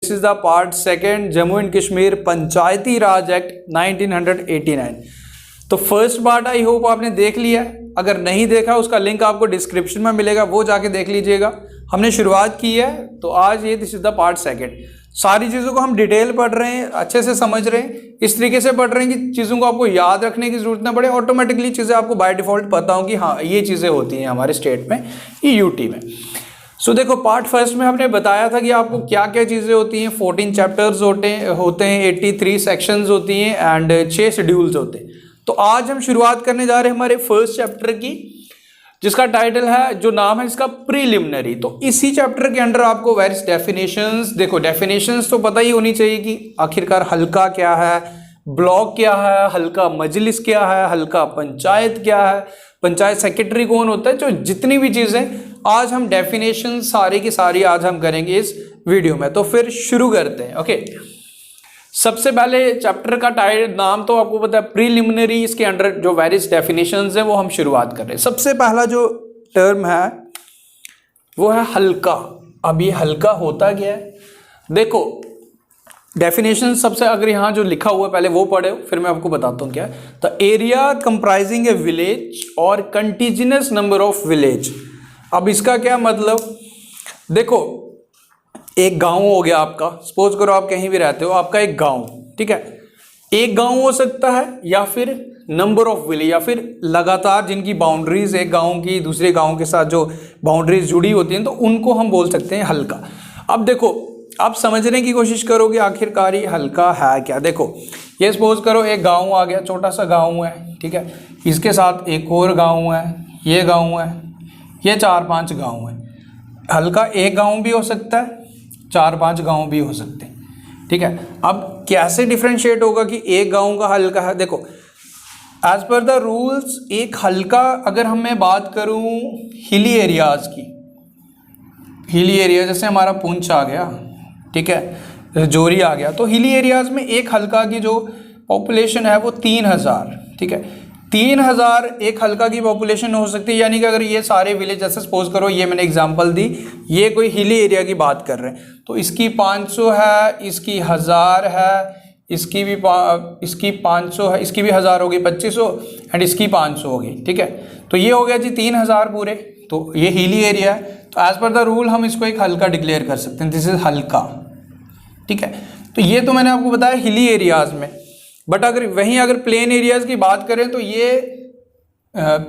This is the part second, Jammu and Kashmir Panchayati Raj act 1989। तो first part I hope आपने देख लिया है, अगर नहीं देखा उसका लिंक आपको डिस्क्रिप्शन में मिलेगा, वो जाके देख लीजिएगा। हमने शुरुआत की है तो आज ये this is the part second. सारी चीज़ों को हम डिटेल पढ़ रहे हैं, अच्छे से समझ रहे हैं, इस तरीके से पढ़ रहे हैं कि चीज़ों को आपको याद रखने की जरूरत ना पड़े, ऑटोमेटिकली चीज़ें आपको बाय डिफॉल्ट पता हो कि हाँ ये चीज़ें होती हैं हमारे स्टेट में, ये यूटी में। सो देखो पार्ट फर्स्ट में हमने बताया था कि आपको क्या क्या चीज़ें होती हैं। 14 चैप्टर्स होते हैं, 83 सेक्शंस होती हैं एंड 6 शेड्यूल्स होते हैं। तो आज हम शुरुआत करने जा रहे हैं हमारे फर्स्ट चैप्टर की, जिसका टाइटल है, जो नाम है इसका, प्रीलिमिनरी। तो इसी चैप्टर के अंडर आपको वेरियस डेफिनेशंस, देखो डेफिनेशंस तो पता ही होनी चाहिए कि आखिरकार हल्का क्या है, ब्लॉक क्या है, हल्का मजलिस क्या है, हल्का पंचायत क्या है, पंचायत सेक्रेटरी कौन होता है, जो जितनी भी चीज़ें आज हम डेफिनेशन सारी की सारी आज हम करेंगे इस वीडियो में। तो फिर शुरू करते हैं। ओके, सबसे पहले चैप्टर का टाइटल नाम तो आपको पता है, प्रीलिमिनरी। इसके अंडर जो वेरियस डेफिनेशंस हैं वो हम शुरुआत कर रहे हैं। सबसे पहला जो टर्म है वो है हल्का। अब ये हल्का होता क्या है, देखो डेफिनेशन सबसे, अगर यहाँ जो लिखा हुआ है पहले वो पढ़े, फिर मैं आपको बताता हूँ क्या है। The area comprising A village और कंटिन्यूअस नंबर ऑफ विलेज। अब इसका क्या मतलब, देखो एक गांव हो गया आपका, सपोज करो आप कहीं भी रहते हो, आपका एक गांव, ठीक है, एक गांव हो सकता है या फिर नंबर ऑफ विलेज, या फिर लगातार जिनकी बाउंड्रीज एक गांव की दूसरे गांव के साथ जो बाउंड्रीज जुड़ी होती हैं, तो उनको हम बोल सकते हैं हल्का। अब देखो आप समझने की कोशिश करोगे आखिरकार ये हल्का है क्या। देखो ये सपोज करो एक गाँव आ गया, छोटा सा गाँव है, ठीक है, इसके साथ एक और गाँव है, ये गाँव है, ये 4-5 गाँव है। हल्का एक गाँव भी हो सकता है, 4-5 गांव भी हो सकते हैं, ठीक है। अब कैसे डिफरेंशिएट होगा कि एक गांव का हल्का है, देखो एज पर द रूल्स एक हल्का, अगर हम मैं बात करूं हिली एरियाज की, हिली एरिया जैसे हमारा पुंछ आ गया, ठीक है, राजौरी आ गया, तो हिली एरियाज में एक हल्का की जो पॉपुलेशन है वो 3000, ठीक है, 3000 एक हल्का की पॉपुलेशन हो सकती है। यानी कि अगर ये सारे विलेज, जैसे सपोज करो ये मैंने एग्जांपल दी, ये कोई हिली एरिया की बात कर रहे हैं, तो इसकी 500 है, इसकी 1000 है, इसकी भी 500 है, इसकी भी 1000 होगी 2500 एंड इसकी 500 होगी, ठीक है। तो ये हो गया जी 3000 पूरे, तो ये हिली एरिया है। तो एज पर द रूल हम इसको एक हल्का डिक्लेयर कर सकते हैं, दिस इज हल्का, ठीक है। तो ये तो मैंने आपको बताया हिली एरियाज में, बट अगर प्लेन एरियाज की बात करें तो ये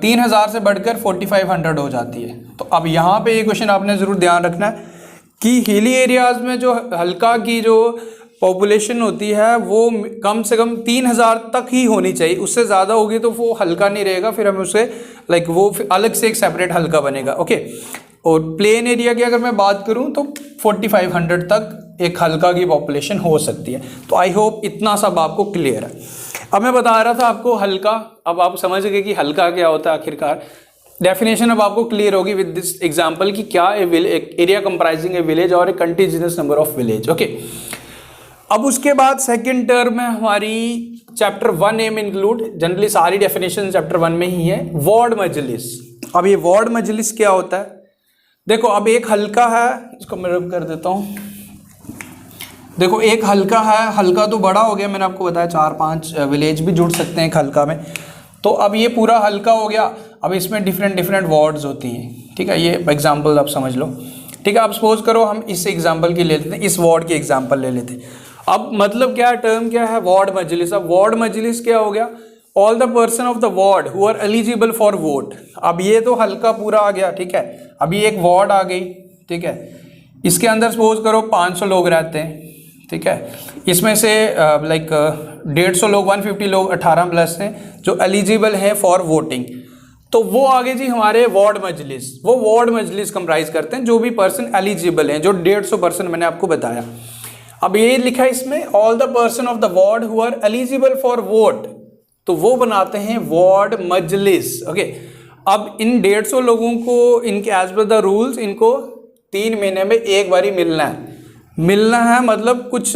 3000 से बढ़कर 4500 हो जाती है। तो अब यहाँ पे ये क्वेश्चन आपने ज़रूर ध्यान रखना है कि हिली एरियाज में जो हल्का की जो पॉपुलेशन होती है वो कम से कम 3000 तक ही होनी चाहिए, उससे ज़्यादा होगी तो वो हल्का नहीं रहेगा, फिर हमें उसे वो अलग से एक सेपरेट हल्का बनेगा। ओके, और प्लेन एरिया की अगर मैं बात करूं तो 4500 तक एक हल्का की पॉपुलेशन हो सकती है। तो आई होप इतना सब आपको क्लियर है। अब मैं बता रहा था आपको हल्का, अब आप समझ गए कि हल्का क्या होता है आखिरकार। डेफिनेशन अब आपको क्लियर होगी विद दिस एग्जांपल कि क्या एक एरिया कंप्राइजिंग ए विलेज और ए continuous number of village. Okay, अब उसके बाद सेकेंड टर्म है हमारी चैप्टर 1A में इंक्लूड, जनरली सारी डेफिनेशन चैप्टर 1 में ही है, वार्ड मजलिस। अब ये वार्ड मजलिस क्या होता है, देखो अब एक हल्का है, इसको मैं रब कर देता हूँ। देखो एक हल्का है, हल्का तो बड़ा हो गया, मैंने आपको बताया 4-5 विलेज भी जुड़ सकते हैं एक हल्का में। तो अब ये पूरा हल्का हो गया, अब इसमें डिफरेंट वार्ड्स होती हैं, ठीक है। ये एग्जांपल आप समझ लो, ठीक है। अब सपोज करो हम इस एग्जांपल की ले लेते हैं, इस वार्ड की एग्जांपल ले लेते हैं। अब मतलब क्या, टर्म क्या है, वार्ड मजलिस। अब वार्ड मजलिस क्या हो गया, all the person of the ward who are eligible for vote. अब ये तो हल्का पूरा आ गया, ठीक है। अभी एक वार्ड आ गई, ठीक है, इसके अंदर सपोज करो 500 लोग रहते हैं, ठीक है। इसमें से 150 लोग, 150 लोग 18+ हैं जो एलिजिबल हैं फॉर वोटिंग। तो वो आगे जी हमारे वार्ड मजलिस, वो वार्ड मजलिस कंप्राइज करते हैं जो भी पर्सन एलिजिबल हैं, जो 150 पर्सन मैंने आपको बताया। अब ये लिखा है इसमें, all the person of the ward who are eligible for vote, तो वो बनाते हैं वार्ड मजलिस। ओके, अब इन 150 लोगों को इनके एज पर द रूल्स इनको 3 महीने में एक बारी मिलना है, मतलब कुछ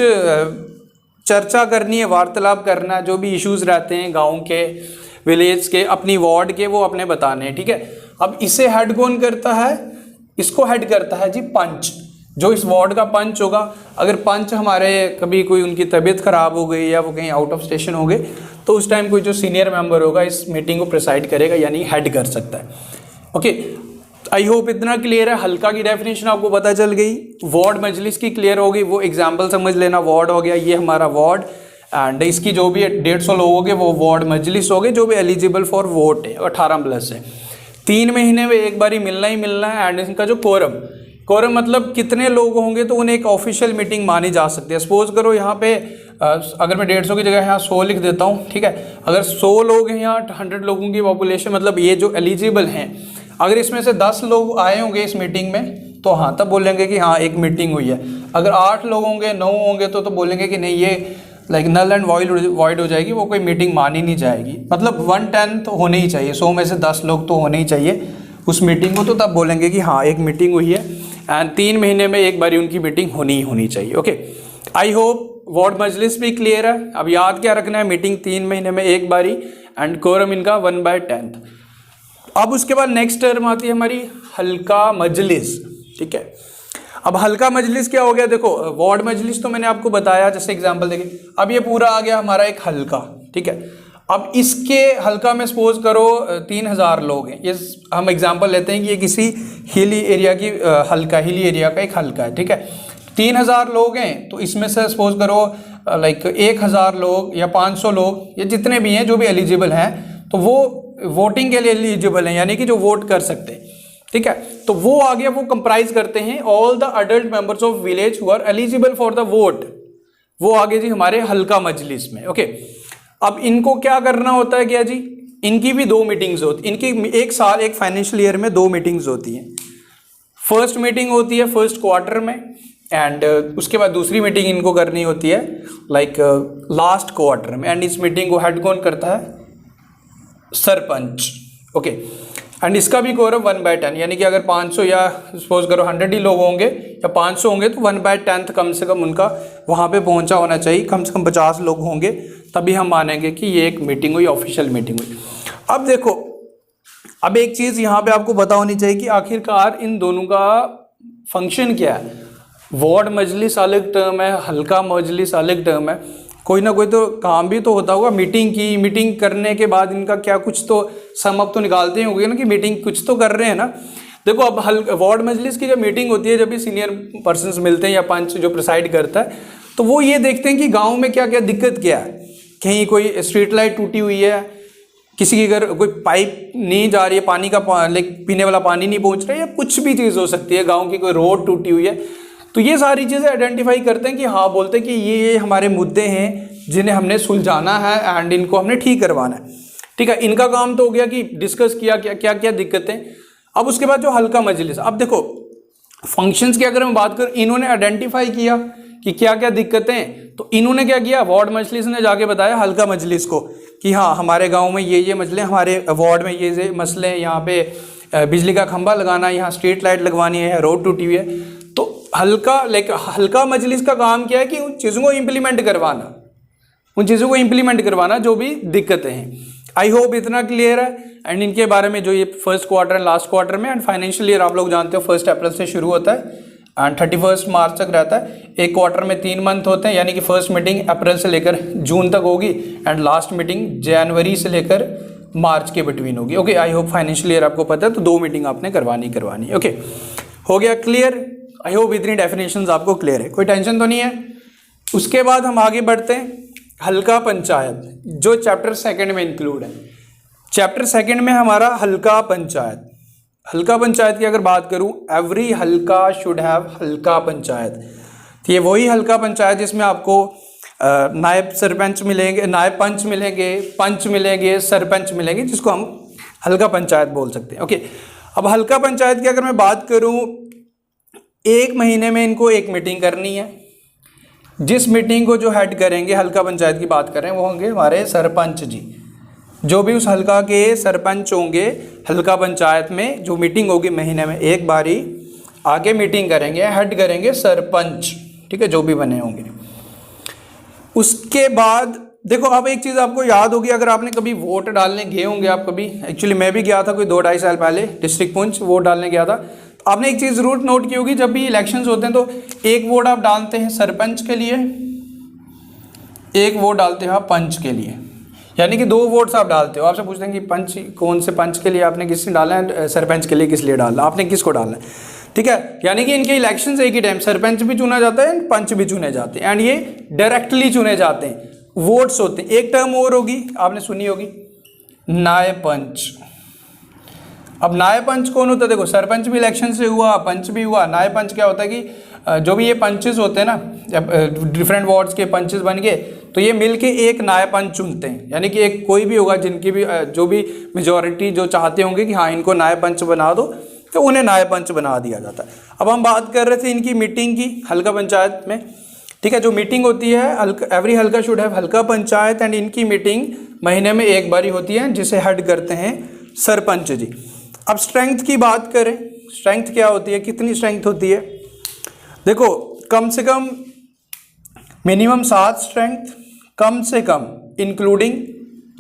चर्चा करनी है, वार्तालाप करना है, जो भी इश्यूज रहते हैं गांव के, विलेज के, अपनी वार्ड के, वो अपने बताने हैं, ठीक है। अब इसे हेड कौन करता है, इसको हेड करता है जी पंच। जो इस वार्ड का पंच होगा, अगर पंच हमारे कभी कोई उनकी तबीयत खराब हो गई या वो कहीं आउट ऑफ स्टेशन हो गए तो उस टाइम कोई जो सीनियर मेंबर होगा इस मीटिंग को प्रिसाइड करेगा, यानी हेड कर सकता है। ओके, आई होप इतना क्लियर है। हल्का की डेफिनेशन आपको पता चल गई, वार्ड मजलिस की क्लियर होगी, वो एग्जाम्पल समझ लेना। वार्ड हो गया, ये हमारा वार्ड, एंड इसकी जो भी 150 लोग हो गए वो वार्ड मजलिस हो गए जो भी एलिजिबल फॉर वोट है, 18+ है। 3 महीने में एक बार ही मिलना है। एंड इनका जो कोरम मतलब कितने लोग होंगे तो उन्हें एक ऑफिशियल मीटिंग मानी जा सकती है। सपोज करो यहाँ पे अगर मैं 150 की जगह यहाँ 100 लिख देता हूँ, ठीक है। अगर 100 लोग हैं यहाँ 100 लोगों की पॉपुलेशन, मतलब ये जो एलिजिबल हैं, अगर इसमें से 10 लोग आए होंगे इस मीटिंग में तो हाँ तब बोलेंगे कि हाँ एक मीटिंग हुई है। अगर 8 लोग होंगे 9 होंगे तो बोलेंगे कि नहीं, ये लाइक नल एंड वॉइड हो जाएगी, वो कोई मीटिंग मानी नहीं जाएगी। मतलब 1/10 तो होने ही चाहिए, 100 में से 10 लोग तो होने ही चाहिए उस मीटिंग को, तो तब बोलेंगे कि हाँ एक मीटिंग हुई है। एंड 3 महीने में एक बारी उनकी मीटिंग होनी चाहिए। ओके, आई होप वार्ड मजलिस भी क्लियर है। अब याद क्या रखना है, मीटिंग 3 महीने में एक बारी, एंड कोरम इनका 1/10। अब उसके बाद नेक्स्ट टर्म आती है हमारी हल्का मजलिस, ठीक है। अब हल्का मजलिस क्या हो गया, देखो वार्ड मजलिस तो मैंने आपको बताया जैसे एग्जांपल देखें। अब ये पूरा आ गया हमारा एक हल्का, ठीक है। अब इसके हल्का में सपोज करो 3000 लोग हैं, ये हम एग्जांपल लेते हैं कि ये किसी हिली एरिया की हिली एरिया का एक हल्का है, ठीक है। 3000 लोग हैं तो इसमें से सपोज करो लाइक 1000 लोग या 500 लोग या जितने भी हैं जो भी एलिजिबल हैं तो वो वोटिंग के लिए एलिजिबल हैं, यानी कि जो वोट कर सकते हैं, ठीक है। तो वो आ गया, वो कंप्राइज करते हैं all the adult members of village who are eligible for the vote. वो आगे जी हमारे हल्का मजलिस में। ओके, अब इनको क्या करना होता है क्या जी, इनकी भी 2 मीटिंग्स होती, इनकी एक साल एक फाइनेंशियल ईयर में 2 मीटिंग्स होती हैं। फर्स्ट मीटिंग होती है फर्स्ट क्वार्टर में, एंड उसके बाद दूसरी मीटिंग इनको करनी होती है लाइक लास्ट क्वार्टर में। एंड इस मीटिंग को हेड कौन करता है, सरपंच। ओके, एंड इसका भी कोरम 1/10, यानी कि अगर 500 या सपोज करो 100 ही लोग होंगे या 500 होंगे तो 1/10 कम से कम उनका वहाँ पे पहुँचा होना चाहिए। कम से कम 50 लोग होंगे तभी हम मानेंगे कि ये एक मीटिंग हुई, ऑफिशियल मीटिंग हुई। अब देखो, अब एक चीज़ यहाँ पे आपको पता होनी चाहिए कि आखिरकार इन दोनों का फंक्शन क्या है। वार्ड मजलिस अलग टर्म है, हल्का मजलिस अलग टर्म है, कोई ना कोई तो काम भी तो होता होगा। मीटिंग करने के बाद इनका क्या कुछ तो सम अप तो निकालते ही होंगे ना कि मीटिंग कुछ तो कर रहे हैं ना। देखो अब वार्ड मजलिस की जब मीटिंग होती है, जब भी सीनियर पर्सन्स मिलते हैं या पंच जो प्रिसाइड करता है, तो वो ये देखते हैं कि गाँव में क्या क्या दिक्कत क्या है। कहीं कोई स्ट्रीट लाइट टूटी हुई है, किसी के घर कोई पाइप नहीं जा रही है, पानी का लाइक पीने वाला पानी नहीं पहुँच रहा है, या कुछ भी चीज़ हो सकती है, गाँव की कोई रोड टूटी हुई है। तो ये सारी चीज़ें आइडेंटिफाई करते हैं कि हाँ, बोलते हैं कि ये हमारे मुद्दे हैं जिन्हें हमने सुलझाना है एंड इनको हमने ठीक करवाना है, ठीक है। इनका काम तो हो गया कि डिस्कस किया क्या क्या दिक्कतें। अब उसके बाद जो हल्का मजलिस, अब देखो फंक्शंस की अगर मैं बात करूँ, इन्होंने आइडेंटिफाई किया कि क्या क्या दिक्कतें, तो इन्होंने क्या किया, वार्ड मजलिस ने जाके बताया हल्का मजलिस को कि हाँ हमारे गाँव में ये मसले, हमारे वार्ड में ये मसले हैं, यहाँ पे बिजली का खंभा लगाना, यहाँ स्ट्रीट लाइट लगवानी है, रोड टूटी हुई है। तो हल्का मजलिस का काम क्या है कि उन चीज़ों को इम्प्लीमेंट करवाना जो भी दिक्कतें हैं। आई होप इतना क्लियर है। एंड इनके बारे में जो ये फर्स्ट क्वार्टर लास्ट क्वार्टर में, एंड फाइनेंशियल ईयर आप लोग जानते हो 1 अप्रैल से शुरू होता है एंड 31 मार्च तक रहता है। एक क्वार्टर में 3 मंथ होते हैं, यानी कि फर्स्ट मीटिंग अप्रैल से लेकर जून तक होगी एंड लास्ट मीटिंग जनवरी से लेकर मार्च के बिटवीन होगी। Okay, I hope financial year आपको पता है, तो 2 मीटिंग आपने करवानी। ओके, हो गया क्लियर। आई होप इतनी डेफिनेशंस आपको क्लियर है, कोई टेंशन तो नहीं है। उसके बाद हम आगे बढ़ते हैं हल्का पंचायत, जो चैप्टर 2 में इंक्लूड है। चैप्टर 2 में हमारा हल्का पंचायत की अगर बात करूं, एवरी हल्का शुड हैव हल्का पंचायत। तो ये वही हल्का पंचायत जिसमें आपको नायब सरपंच मिलेंगे, नायब पंच मिलेंगे, पंच मिलेंगे, सरपंच मिलेंगे, जिसको हम हल्का पंचायत बोल सकते हैं। ओके, अब हल्का पंचायत की अगर मैं बात करूं, 1 महीने में इनको एक मीटिंग करनी है। जिस मीटिंग को जो हेड करेंगे, हल्का पंचायत की बात कर रहे हैं, वो होंगे हमारे सरपंच जी। जो भी उस हल्का के सरपंच होंगे, हल्का पंचायत में जो मीटिंग होगी महीने में एक बारी आके मीटिंग करेंगे, हेड करेंगे सरपंच, ठीक है, जो भी बने होंगे। उसके बाद देखो, अब एक चीज़ आपको याद होगी, अगर आपने कभी वोट डालने गए होंगे, आप कभी, एक्चुअली मैं भी गया था कोई 2-2.5 साल पहले डिस्ट्रिक्ट पुंछ वोट डालने गया था। आपने एक चीज़ ज़रूर नोट की होगी, जब भी इलेक्शंस होते हैं तो एक वोट आप डालते हैं सरपंच के लिए, एक वोट डालते हैं आप पंच के लिए, यानी कि 2 वोट्स आप डालते हो। आपसे पूछते हैं कि पंच कौन से पंच के लिए आपने किस लिए डाला है, सरपंच के लिए किस लिए डाला, आपने किसको डालना है, ठीक है। यानी कि इनके इलेक्शंस एक ही टाइम सरपंच भी चुना जाता है, पंच भी चुने जाते हैं, एंड ये डायरेक्टली चुने जाते हैं, वोट्स होते हैं। एक टर्म और होगी, आपने सुनी होगी, नायब पंच। अब नायब पंच कौन होता है? देखो सरपंच भी इलेक्शन से हुआ, पंच भी हुआ। नायब पंच क्या होता है कि जो भी ये पंचेस होते हैं ना, डिफरेंट वार्ड्स के पंचेस बन गए, तो ये मिलके एक नायब पंच चुनते हैं, यानी कि एक कोई भी होगा जिनकी भी जो भी मेजॉरिटी जो चाहते होंगे कि हाँ इनको नायब पंच बना दो, तो उन्हें नायब पंच बना दिया जाता है। अब हम बात कर रहे थे इनकी मीटिंग की हल्का पंचायत में, ठीक है। जो मीटिंग होती है, एवरी हल्का शुड हैव हल्का पंचायत, एंड इनकी मीटिंग महीने में एक बार ही होती है, जिसे हेड करते हैं सरपंच जी। अब स्ट्रेंथ की बात करें, स्ट्रेंथ क्या होती है, कितनी स्ट्रेंथ होती है? देखो कम से कम मिनिमम 7 स्ट्रेंथ, कम से कम including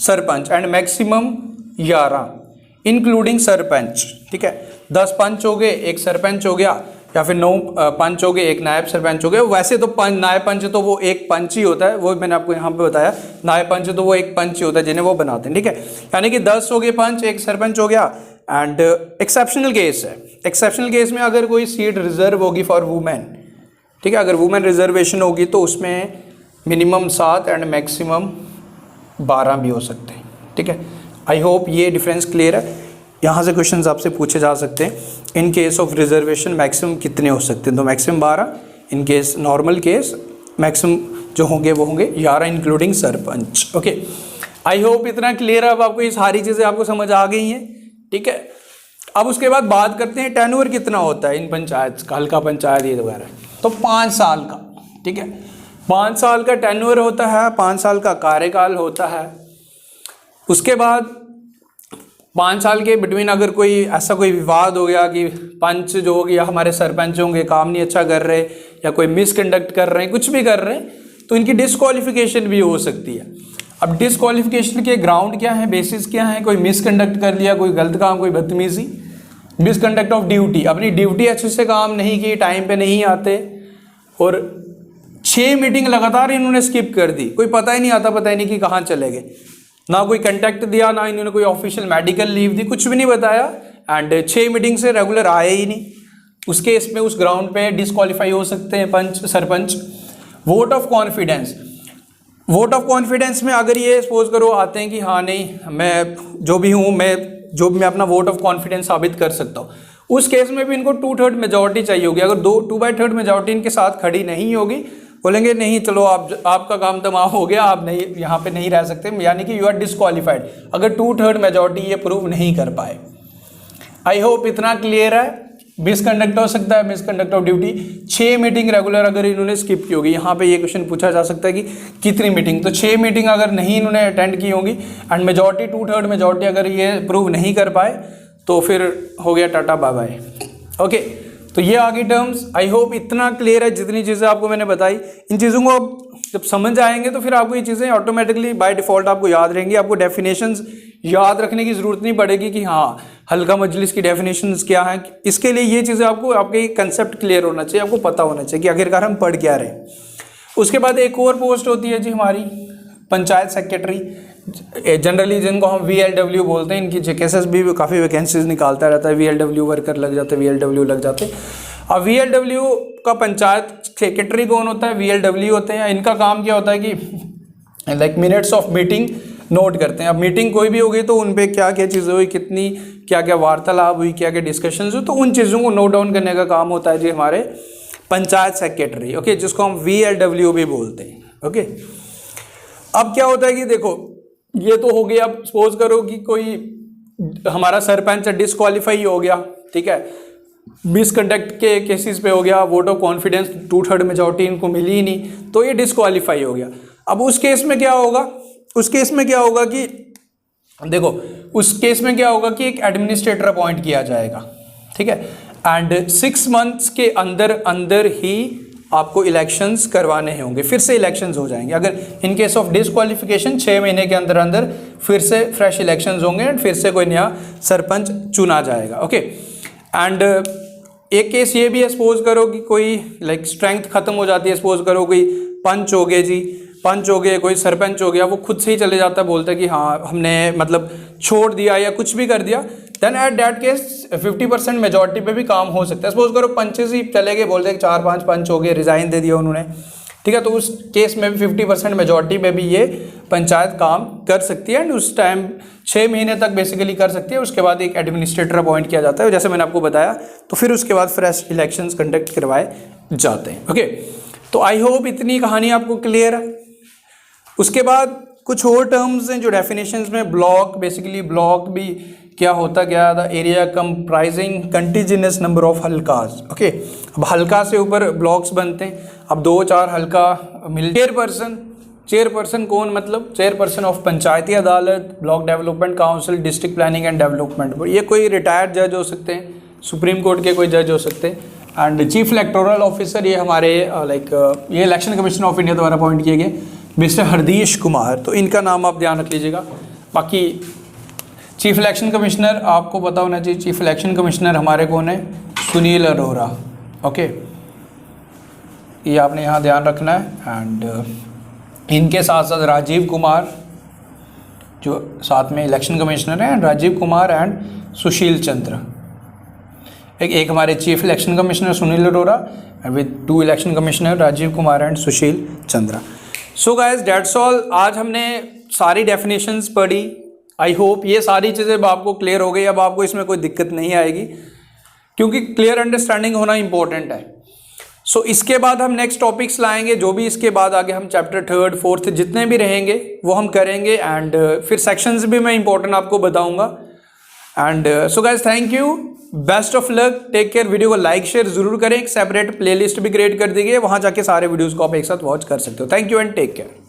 sarpanch, and maximum 11 including sarpanch, ठीक है। 10 पंच हो गए, एक सरपंच हो गया, या फिर 9 पंच हो गए, एक नायब सरपंच हो गए। वैसे तो नायब पंच तो वो एक पंच ही होता है, वो मैंने आपको यहाँ पे बताया, नायब पंच तो वो एक पंच ही होता है जिन्हें वो बनाते हैं, ठीक है। यानी कि 10 हो गए पंच, एक सरपंच हो गया। एंड एक्सेप्शनल केस है, एक्सेप्शनल केस में अगर कोई सीट रिजर्व होगी फॉर वुमेन, ठीक है, अगर वुमेन रिजर्वेशन होगी तो उसमें मिनिमम 7 एंड मैक्सिमम 12 भी हो सकते हैं, ठीक है। आई होप ये डिफरेंस क्लियर है। यहाँ से क्वेश्चंस आपसे पूछे जा सकते हैं, in case of reservation maximum कितने हो सकते हैं, तो maximum 12, in case normal case maximum जो होंगे वो होंगे 11 including sarpanch. Okay, I hope इतना क्लियर है। अब आपको ये सारी चीज़ें आपको समझ आ गई हैं, ठीक है। अब उसके बाद बात करते हैं टेन्योर कितना होता है इन पंचायत का, हल्का पंचायत ये वगैरह, तो 5 साल का, ठीक है। 5 साल का टेन्योर होता है, 5 साल का कार्यकाल होता है। उसके बाद 5 साल के बिटवीन अगर कोई ऐसा कोई विवाद हो गया कि पंच जो हो गया, हमारे सरपंच होंगे काम नहीं अच्छा कर रहे, या कोई मिसकंडक्ट कर रहे हैं, कुछ भी कर रहे हैं, तो इनकी डिस्क्वालिफिकेशन भी हो सकती है। अब डिस्क्वालिफिकेशन के ग्राउंड क्या है, बेसिस क्या है? कोई मिसकंडक्ट कर लिया, कोई गलत काम, कोई बदतमीजी, मिसकंडक्ट ऑफ ड्यूटी, अपनी ड्यूटी अच्छे से काम नहीं की, टाइम पे नहीं आते, और 6 मीटिंग लगातार इन्होंने स्किप कर दी, कोई पता ही नहीं आता, पता ही नहीं कि कहाँ चले गए, ना कोई कंटेक्ट दिया, ना इन्होंने कोई ऑफिशियल मेडिकल लीव दी, कुछ भी नहीं बताया, एंड 6 मीटिंग से रेगुलर आए ही नहीं। उस केस में उस ग्राउंड पे डिस्क्वालीफाई हो सकते हैं panch, sarpanch. Vote of confidence, vote of confidence में अगर ये सपोज करो आते हैं कि हाँ नहीं मैं जो भी हूँ, मैं अपना वोट ऑफ कॉन्फिडेंस साबित कर सकता हूँ, उस केस में भी इनको 2/3 मेजॉरिटी चाहिए होगी। अगर 2/3 मेजॉरिटी इनके साथ खड़ी नहीं होगी, बोलेंगे नहीं चलो आपका काम तमाम हो गया, आप नहीं यहाँ पे नहीं रह सकते, यानी कि यू आर डिस्क्वालीफाइड, अगर 2/3 मेजॉरिटी ये प्रूव नहीं कर पाए। आई होप इतना क्लियर है। मिसकंडक्ट हो सकता है, misconduct of duty, 6 meeting regular अगर इन्होंने स्किप की होगी, यहाँ पे ये क्वेश्चन पूछा जा सकता है कि कितनी मीटिंग, तो 6 मीटिंग अगर नहीं इन्होंने अटेंड की होगी, एंड मेजॉरिटी 2/3 मेजॉरिटी अगर ये प्रूव नहीं कर पाए, तो फिर हो गया टाटा बाय बाय। ओके, तो ये आगे टर्म्स। आई होप इतना क्लियर है, जितनी चीज़ें आपको मैंने बताई, इन चीज़ों को आप जब समझ आएंगे तो फिर आपको ये चीज़ें ऑटोमेटिकली बाय डिफ़ॉल्ट आपको याद रहेंगी। आपको डेफिनेशंस याद रखने की ज़रूरत नहीं पड़ेगी कि हाँ हल्का मजलिस की डेफिनेशंस क्या हैं। इसके लिए ये चीज़ें आपको, आपके कंसेप्ट क्लियर होना चाहिए, आपको पता होना चाहिए कि आखिरकार हम पढ़ क्या रहे हैं। उसके बाद एक और पोस्ट होती है जी हमारी पंचायत सेक्रेटरी, जनरली जिनको हम VLW बोलते हैं। इनकी जेकेएसएस भी काफ़ी वैकेंसीज निकालता रहता है, VLW वर्कर लग जाते हैं, VLW लग जाते हैं। अब VLW का पंचायत सेक्रेटरी कौन होता है? VLW होते हैं। इनका काम क्या होता है कि like minutes of meeting note करते हैं। अब मीटिंग कोई भी होगी तो उन पर क्या क्या चीज़ें हुई, कितनी क्या क्या वार्तालाप हुई, क्या क्या डिस्कशन हुई, तो उन चीज़ों को नोट डाउन करने का काम होता है जी हमारे पंचायत सेक्रेटरी, ओके, जिसको हम VLW भी बोलते हैं। ओके, अब क्या होता है कि देखो ये तो हो गया। अब सपोज करो कि कोई हमारा सरपंच डिस्क्वालीफाई हो गया, ठीक है, मिसकंडक्ट के केसेस पे हो गया, वोट ऑफ कॉन्फिडेंस 2/3 मेजॉरिटी इनको मिली ही नहीं, तो ये डिस्क्वालीफाई हो गया। अब उस केस में क्या होगा, उस केस में क्या होगा कि देखो उस केस में क्या होगा कि एक एडमिनिस्ट्रेटर अपॉइंट किया जाएगा, ठीक है, एंड 6 मंथ्स के अंदर अंदर ही आपको इलेक्शंस करवाने होंगे, फिर से इलेक्शंस हो जाएंगे। अगर इन केस ऑफ डिस्क्वालिफिकेशन 6 महीने के अंदर अंदर फिर से फ्रेश इलेक्शंस होंगे, एंड फिर से कोई नया सरपंच चुना जाएगा। ओके, एंड एक केस ये भी है, सपोज करो कि कोई लाइक स्ट्रेंथ खत्म हो जाती है, सपोज करो कोई पंच हो गए जी, पंच हो गए, कोई सरपंच हो गया, वो खुद से ही चले जाता है, बोलता है कि हाँ हमने मतलब छोड़ दिया या कुछ भी कर दिया, then at that case 50% majority पे भी काम हो सकता है। सपोज करो पंचेस ही चले गए, बोलते हैं 4-5 पंच हो गए, रिजाइन दे दिया उन्होंने, ठीक है, तो उस केस में भी 50% मेजॉरिटी पे भी ये पंचायत काम कर सकती है एंड उस टाइम 6 महीने तक बेसिकली कर सकती है। उसके बाद एक एडमिनिस्ट्रेटर अपॉइंट किया जाता है, जैसे मैंने आपको बताया, तो फिर उसके बाद फ्रेश इलेक्शंस कंडक्ट करवाए जाते हैं। ओके, तो आई होप इतनी कहानी आपको क्लियर है। उसके बाद कुछ और टर्म्स हैं जो डेफिनेशंस में, ब्लॉक, बेसिकली ब्लॉक भी क्या होता गया, the area comprising continuous number of हल्कास। ओके, अब हल्का से ऊपर ब्लॉक्स बनते हैं, अब 2-4 हल्का मिल। चेयरपर्सन कौन, मतलब चेयरपर्सन ऑफ पंचायती अदालत, block development council, district planning and development board, ये कोई रिटायर्ड जज हो सकते हैं, सुप्रीम कोर्ट के कोई जज हो सकते हैं। एंड चीफ इलेक्टोरल ऑफिसर, ये हमारे ये इलेक्शन कमीशन ऑफ इंडिया द्वारा अपॉइंट किए गए मिस्टर हरदीश कुमार, तो इनका नाम आप ध्यान रख लीजिएगा। बाकी चीफ इलेक्शन कमिश्नर आपको पता होना चाहिए, चीफ इलेक्शन कमिश्नर हमारे कौन है, सुनील अरोरा। ओके, ये आपने यहाँ ध्यान रखना है। एंड इनके साथ साथ राजीव कुमार जो साथ में इलेक्शन कमिश्नर हैं, राजीव कुमार एंड सुशील चंद्र। एक हमारे chief election commissioner Sunil Arora with 2 election commissioner Rajiv Kumar and Sushil Chandra. So guys that's all, आज हमने सारी डेफिनेशंस पढ़ी। आई होप ये सारी चीज़ें अब आपको क्लियर हो गई, अब आपको इसमें कोई दिक्कत नहीं आएगी, क्योंकि क्लियर अंडरस्टैंडिंग होना इंपॉर्टेंट है। सो इसके बाद हम नेक्स्ट टॉपिक्स लाएंगे, जो भी इसके बाद आगे हम चैप्टर 3rd 4th जितने भी रहेंगे वो हम करेंगे, एंड फिर सेक्शंस भी मैं इंपॉर्टेंट आपको बताऊंगा। And so guys thank you, best of luck, take care. Video को लाइक शेयर जरूर करें, एक सेपरेट प्लेलिस्ट भी क्रिएट कर दी गई है, वहाँ जाके सारे वीडियोज़ को आप एक साथ वॉच कर सकते हो। Thank you and take care.